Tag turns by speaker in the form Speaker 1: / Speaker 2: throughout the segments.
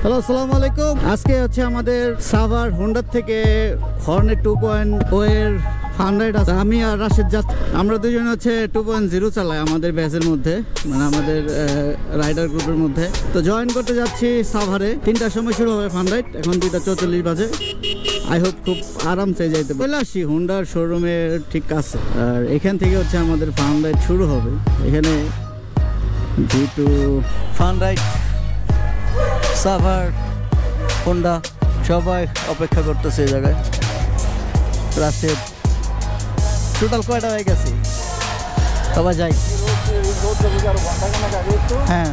Speaker 1: Hello, আসসালামু আলাইকুম। আজকে হচ্ছে আমাদের সাভার হোন্ডা থেকে হর্নেট 2.0 এর ফান রাইড আছে। আমি আর রাশেদ যাচ্ছি, আমরা দুজন হচ্ছে 2.0 চালাই আমাদের ব্যাচের মধ্যে, মানে আমাদের রাইডার গ্রুপের মধ্যে। তো জয়েন করতে যাচ্ছি সাভারে। 3টার সময় শুরু হবে ফান রাইড, এখন 2:44 বাজে। আই হোপ খুব আরামসে যাইতে বলে আসছি হোন্ডার শোরুমের ঠিক কাছে। আর এখান থেকে হচ্ছে আমাদের ফান রাইড শুরু হবে। এখানে যেহেতু ফান রাইড সাভার হোন্ডা সবাই অপেক্ষা করতেছে এই জায়গায়। রাশেদ টোটাল কয়টা হয়ে গেছে? সবাই যাই। হ্যাঁ,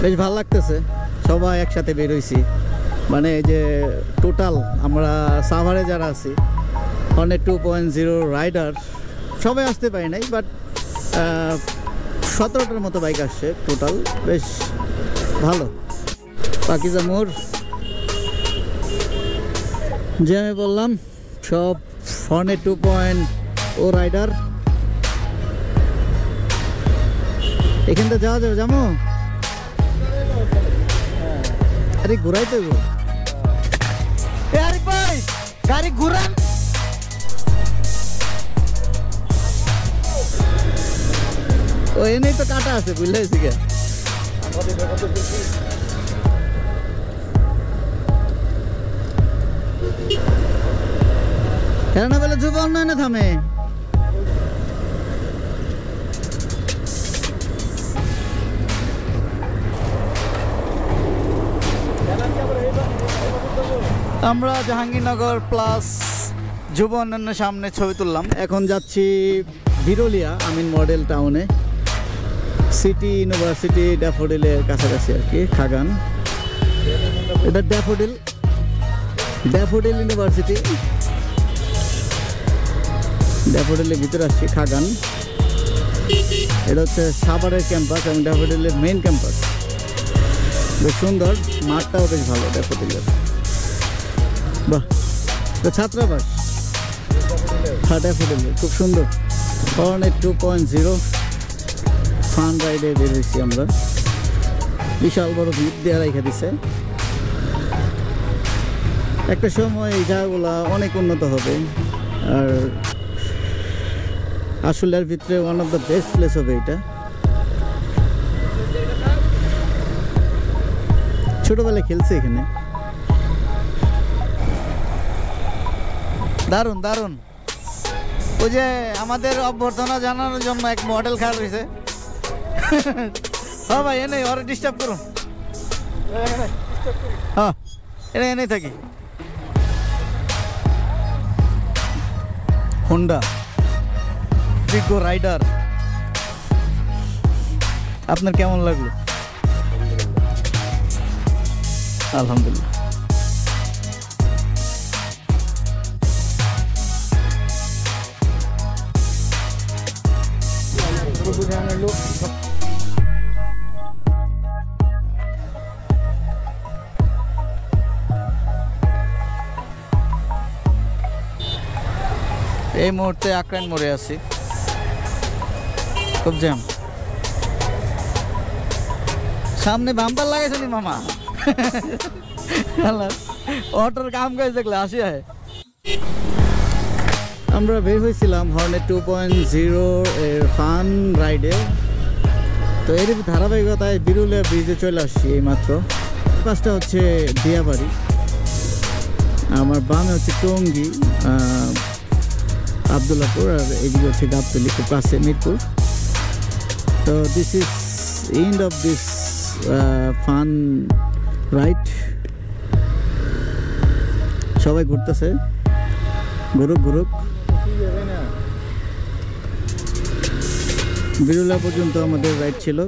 Speaker 1: বেশ ভালো লাগতেছে, সবাই একসাথে বের হইছি। মানে যে টোটাল আমরা সাভারে যারা আছি হর্নেট 2.0 রাইডার সবাই আসতে পারি নাই, বাট 17টার মতো বাইক আসছে টোটাল, বেশ ভালো। পাকিজা মোড় যে আমি বললাম সব হর্নেট 2.0 রাইডার। এখান থেকে যাওয়া যাবে, যাবো আরে ঘুরাই তো গাড়ি ঘুরান। ও এনেই তো কাটা আছে, বুঝলে কে না বলে যুব উন্নয়নে থামে। আমরা জাহাঙ্গীরনগর প্লাস যুব উন্নয়নের সামনে ছবি তুললাম। এখন যাচ্ছি বিরুলিয়া আমিন মডেল টাউনে, সিটি ইউনিভার্সিটি ড্যাফোডিলের কাছাকাছি আর কি, খাগান। এটা ড্যাফোডিল ইউনিভার্সিটি, ড্যাফোডিলের ভিতরে আসছি, খাগান। এটা হচ্ছে সাভারের ক্যাম্পাস এবং ড্যাফোডিলের মেইন ক্যাম্পাস। বেশ সুন্দর, মাঠটাও বেশ ভালো ড্যাফোডিলের। বাহ, তো ছাত্রাবাস। হ্যাঁ, ড্যাফোডিলের খুব সুন্দর। হর্নেট 2.0 ফান রাইডে বের হয়েছি আমরা। বিশাল বড় ভিড় দেওয়া রেখে দিছে। একটা সময় এই জায়গাগুলো অনেক উন্নত হবে, আর আসলে এর ভিতরে one of the best place হবে এটা। ছোটবেলায় খেলছে এখানে, দারুণ দারুণ। ওই যে আমাদের অভ্যর্থনা জানানোর জন্য এক মডেল খারাপ হয়েছে। হ্যাঁ ভাই, এনে ওরা ডিস্টার্ব করুন। হ্যাঁ, এটা এনেই থাকি। হোন্ডা বিগ রাইডার, আপনার কেমন লাগলো? আলহামদুলিল্লাহ। এই মুহূর্তে আক্রান্ত মোড়ে আছি, খুব জ্যাম। সামনে বাম্পার লাগাইছে নি মামা? অটোর কাম কাজ দেখলে আসি হয়। আমরা বের হয়েছিলাম হর্নেট 2.0 এর ফান রাইডে। তো এর ধারাবাহিকতায় বিরুলিয়া ব্রিজে চলে আসছি এই মাত্র। পাশটা হচ্ছে দিয়াবাড়ি, আমার বামে হচ্ছে টঙ্গী আবদুল্লাপুর, আর এদিকে হচ্ছে গাবতলী, খুব কাছে মিরপুর। তো this is end of this fun ride. সবাই ঘুরতেছে, ঘুরুক। বিরুলিয়া পর্যন্ত আমাদের রাইড ছিল।